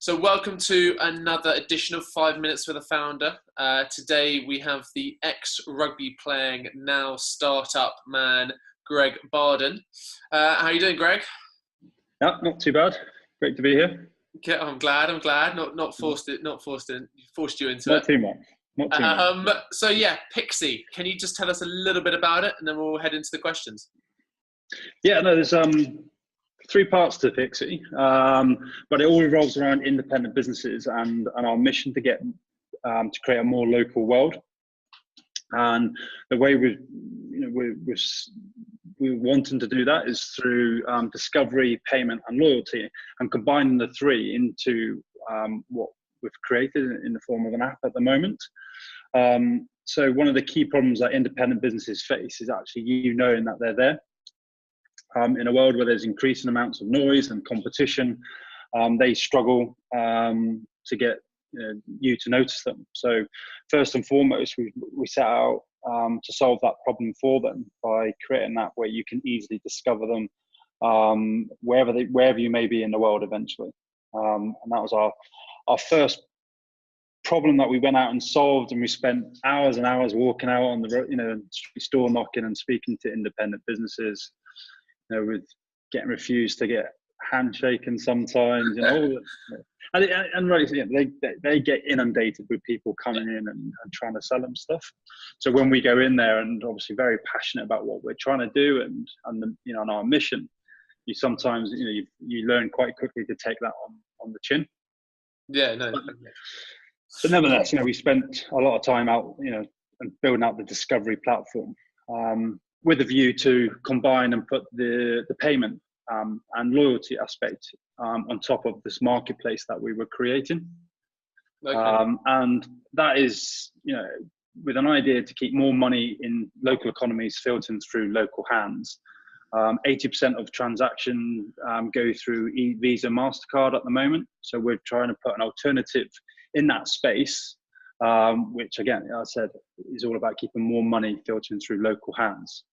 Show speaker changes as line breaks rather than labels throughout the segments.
So welcome to another edition of 5 Minutes with a Founder. Today we have the ex-rugby playing, now startup man, Greg Barden. How are you doing, Greg?
Yeah, not too bad. Great to be here.
Okay, I'm glad. Not forced you into
Not
it.
too much. Not too much.
So yeah, Pixie. Can you just tell us a little bit about it, and then we'll head into the questions?
Yeah, no, there's three parts to Pixie, but it all revolves around independent businesses and our mission to get to create a more local world. And the way we're wanting to do that is through discovery, payment, and loyalty, and combining the three into what we've created in the form of an app at the moment. So one of the key problems that independent businesses face is actually knowing that they're there. In a world where there's increasing amounts of noise and competition, they struggle to get you to notice them. So first and foremost, we set out to solve that problem for them by creating an app where you can easily discover them wherever you may be in the world eventually. And that was our first problem that we went out and solved, and we spent hours and hours walking out on the road, street store knocking and speaking to independent businesses. With getting refused to get handshaken sometimes, and really, they get inundated with people coming in and trying to sell them stuff. So when we go in there and obviously very passionate about what we're trying to do and our mission, you sometimes you learn quite quickly to take that on the chin.
Yeah, no.
But nevertheless, we spent a lot of time out, and building out the discovery platform. With a view to combine and put the payment and loyalty aspect on top of this marketplace that we were creating.
Okay.
And that is, with an idea to keep more money in local economies filtering through local hands. 80% of transactions go through Visa, MasterCard at the moment. So we're trying to put an alternative in that space, which again, as I said, is all about keeping more money filtering through local hands.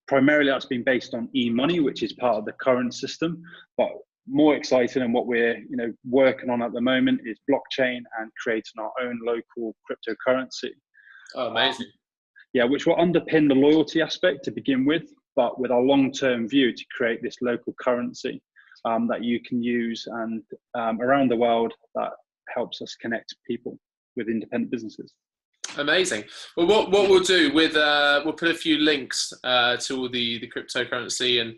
Primarily that's been based on e-money, which is part of the current system, but more exciting and what we're working on at the moment is blockchain and creating our own local cryptocurrency.
Oh, amazing.
Which will underpin the loyalty aspect to begin with, but with our long-term view to create this local currency that you can use and around the world that helps us connect people with independent businesses.
Amazing. Well, what we'll do with we'll put a few links to all the cryptocurrency and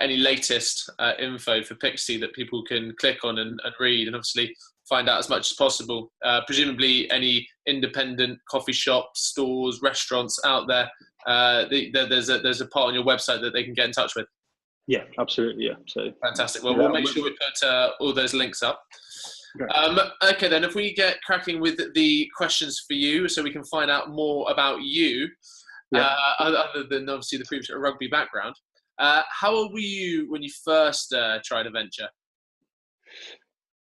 any latest info for Pixie that people can click on and read, and obviously find out as much as possible. Presumably, any independent coffee shops, stores, restaurants out there, there's a part on your website that they can get in touch with.
Yeah, absolutely. Yeah. So
fantastic. Well, we'll make sure we put all those links up. Okay, then if we get cracking with the questions for you, so we can find out more about you, other than obviously the previous rugby background. How old were you when you first tried a venture?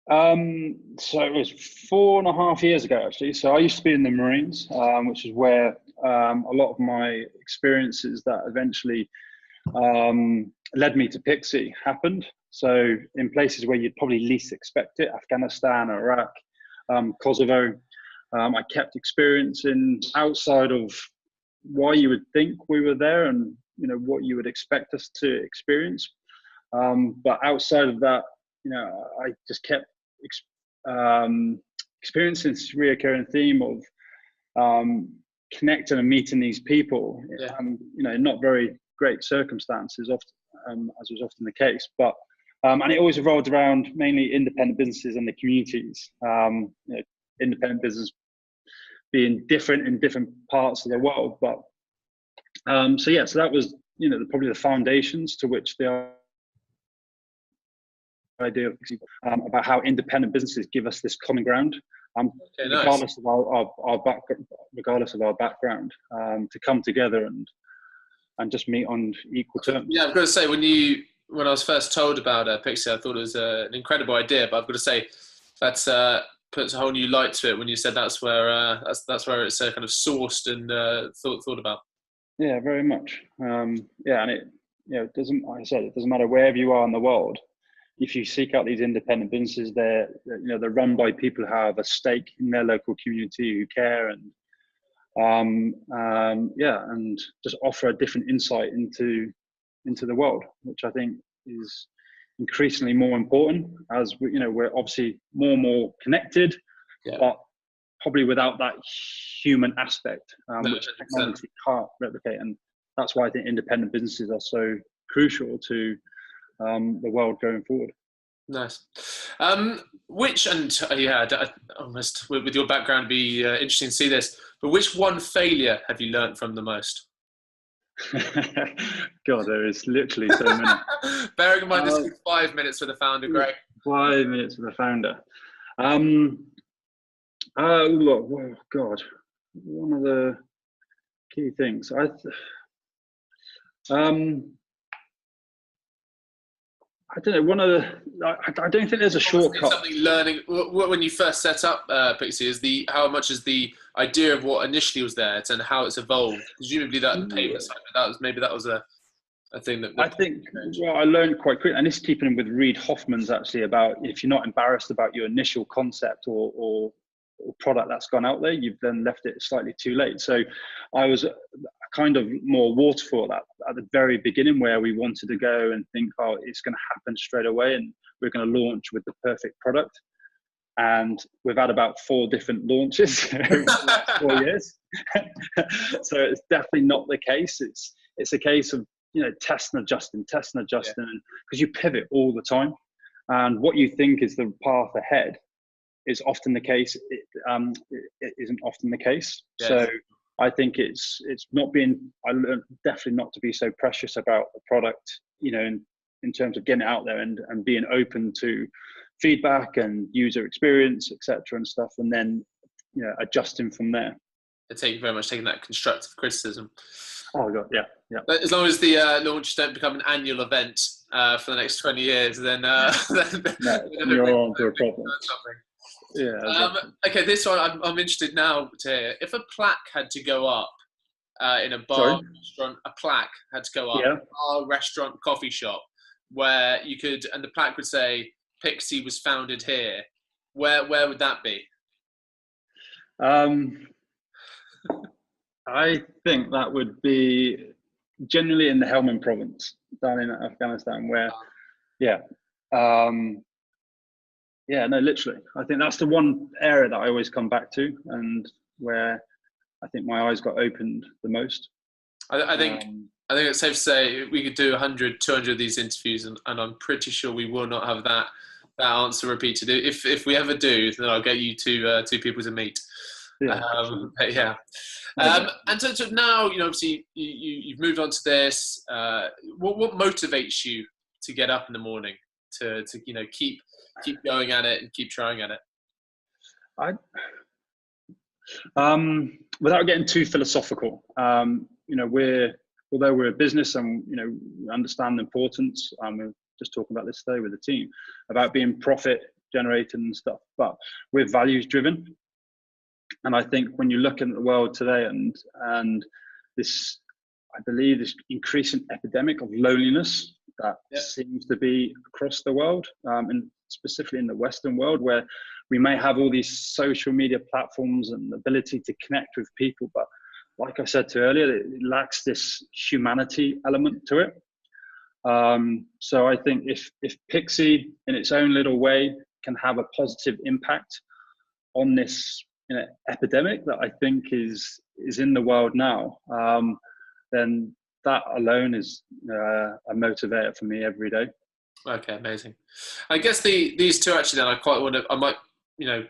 So it was 4.5 years ago, actually. So I used to be in the Marines, which is where a lot of my experiences that eventually led me to Pixie happened. So in places where you'd probably least expect it, Afghanistan, Iraq, Kosovo, I kept experiencing outside of why you would think we were there and what you would expect us to experience. But outside of that, I just kept experiencing this reoccurring theme of connecting and meeting these people, in not very great circumstances, often as was often the case, but. And it always revolved around mainly independent businesses and the communities. Independent business being different in different parts of the world, but so that was probably the foundations to which the idea of about how independent businesses give us this common ground, regardless of our background, to come together and just meet on equal terms.
Yeah, I've got to say when I was first told about Pixie, I thought it was an incredible idea. But I've got to say, that's puts a whole new light to it when you said that's where it's kind of sourced and thought about.
Yeah, very much. And it doesn't. Like I said, it doesn't matter wherever you are in the world. if you seek out these independent businesses, they're run by people who have a stake in their local community, who care, and and just offer a different insight into the world, which I think is increasingly more important as we're obviously more and more connected, but probably without that human aspect, which technology can't replicate. And that's why I think independent businesses are so crucial to the world going forward.
Nice. Almost with your background, it'd be interesting to see this. But which one failure have you learned from the most?
God, there is literally so many.
Bearing in mind, this is 5 minutes for the founder, Greg.
5 minutes for the founder. Look, oh God, one of the key things. I don't know. One of the, I don't think there's a shortcut.
Something learning when you first set up Pixie is how much is the idea of what initially was there and how it's evolved. Presumably that the payment side, that was a thing that
I think. Well, I learned quite quickly, and this is keeping in with Reid Hoffman's actually about if you're not embarrassed about your initial concept or product that's gone out there, you've then left it slightly too late. So I was kind of more waterfall at the very beginning, where we wanted to go and think, oh, it's going to happen straight away and we're going to launch with the perfect product. And we've had about 4 different launches over the last 4 years. So it's definitely not the case. It's a case of test and adjusting, because you pivot all the time, and what you think is the path ahead is often the case. It isn't often the case. Yes. So I think it's not being. I learned definitely not to be so precious about the product, in terms of getting it out there and being open to feedback and user experience, etc. and stuff, and then adjusting from there.
Thank you very much taking that constructive criticism.
Oh God, yeah.
But as long as the launches don't become an annual event for the next 20 years, then
you're on to a problem. Yeah. Exactly.
Okay, this one I'm interested now to hear. If a plaque had to go up in a bar, restaurant, a plaque had to go up, bar, restaurant, coffee shop, where you could, and the plaque would say, "Pixie was founded here." Where would that be?
I think that would be generally in the Helmand province down in Afghanistan, where, no, literally. I think that's the one area that I always come back to, and where I think my eyes got opened the most.
I think it's safe to say we could do 100, 200 of these interviews, and I'm pretty sure we will not have that answer repeated. If we ever do, then I'll get you two people to meet. And so now, obviously you've moved on to this. What motivates you to get up in the morning to keep going at it and keep trying at it?
Without getting too philosophical, although we're a business and we understand the importance. We're just talking about this today with the team about being profit generated and stuff, but we're values driven. And I think when you look at the world today and this, I believe, this increasing epidemic of loneliness that seems to be across the world, and specifically in the Western world, where we may have all these social media platforms and the ability to connect with people, but like I said to earlier, it lacks this humanity element to it. So I think if Pixie, in its own little way, can have a positive impact on this epidemic that I think is in the world now, then that alone is a motivator for me every day.
Okay, amazing. I guess these two actually, then I might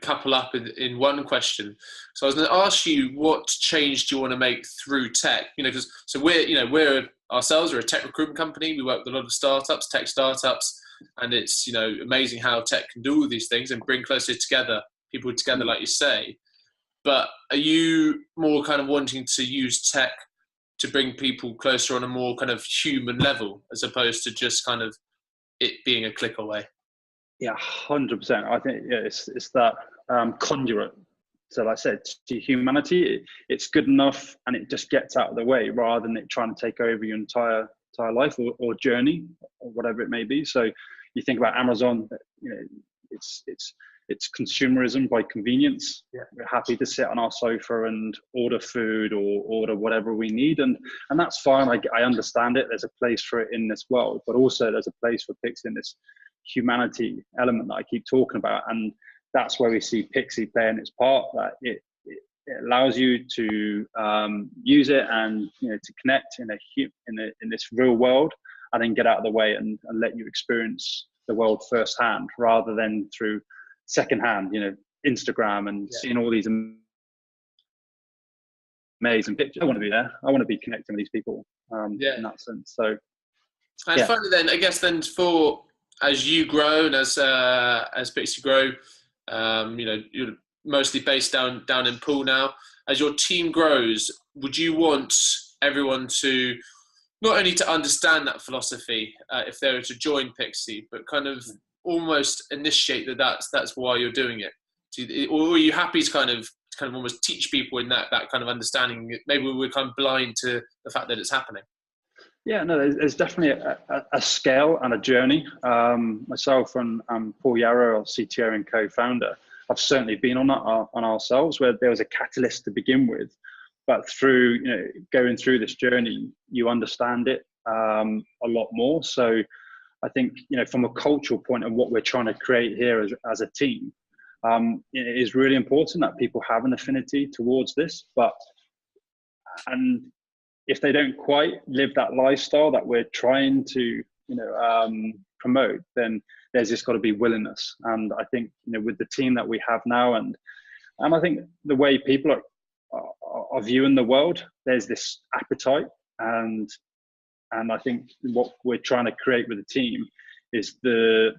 couple up in one question. So I was going to ask you, what change do you want to make through tech? Because we're ourselves, we're a tech recruitment company. We work with a lot of startups, tech startups, and it's amazing how tech can do all these things and bring people together, like you say. But are you more kind of wanting to use tech to bring people closer on a more kind of human level, as opposed to just kind of it being a click away?
Yeah, 100%. I think it's that conduit. So like I said, to humanity, it's good enough, and it just gets out of the way rather than it trying to take over your entire life or journey or whatever it may be. So you think about Amazon, you know, it's consumerism by convenience.
Yeah.
We're happy to sit on our sofa and order food or order whatever we need, and that's fine. I understand it. There's a place for it in this world, but also there's a place for Pixie in this humanity element that I keep talking about, and that's where we see Pixie playing its part. That it allows you to use it and, you know, to connect in this real world, and then get out of the way and let you experience the world firsthand rather than through secondhand, you know, Instagram and seeing all these amazing pictures. I want to be there. I want to be connecting with these people in that sense. So,
and finally, then I guess then for as you grow and as Pixie grow, you know, you're mostly based down in Poole now. As your team grows, would you want everyone to not only to understand that philosophy if they were to join Pixie, but kind of almost initiate that's why you're doing it? Or are you happy to kind of almost teach people in that kind of understanding? Maybe we're kind of blind to the fact that it's happening.
Yeah, no, there's definitely a scale and a journey. Myself and Paul Yarrow, our CTO and co-founder, have certainly been on that on ourselves, where there was a catalyst to begin with, but through, you know, going through this journey, you understand it a lot more. So I think, you know, from a cultural point of what we're trying to create here as a team, it is really important that people have an affinity towards this. And if they don't quite live that lifestyle that we're trying to, you know, promote, then there's just got to be willingness. And I think, you know, with the team that we have now, and I think the way people are viewing the world, there's this appetite, and I think what we're trying to create with the team is the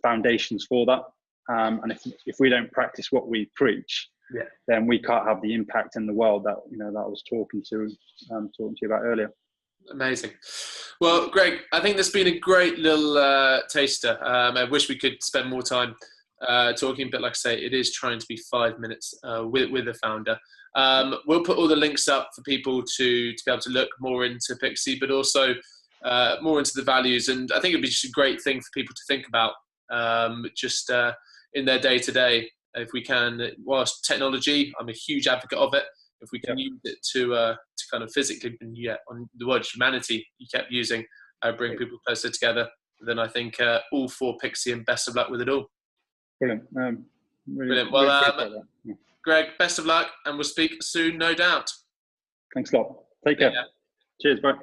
foundations for that. And if we don't practice what we preach, then we can't have the impact in the world that, you know, that I was talking to you about earlier.
Amazing. Well, Greg, I think that's been a great little taster. I wish we could spend more time talking, but like I say, it is trying to be 5 minutes with the founder. We'll put all the links up for people to be able to look more into Pixie, but also more into the values. And I think it'd be just a great thing for people to think about in their day-to-day. If we can, whilst technology, I'm a huge advocate of it. If we can use it to kind of physically, on the word humanity you kept using, bring people closer together, then I think all for Pixie, and best of luck with it all.
Brilliant.
Brilliant. Well, Greg, best of luck, and we'll speak soon, no doubt.
Thanks a lot. Take care. Cheers. Bye.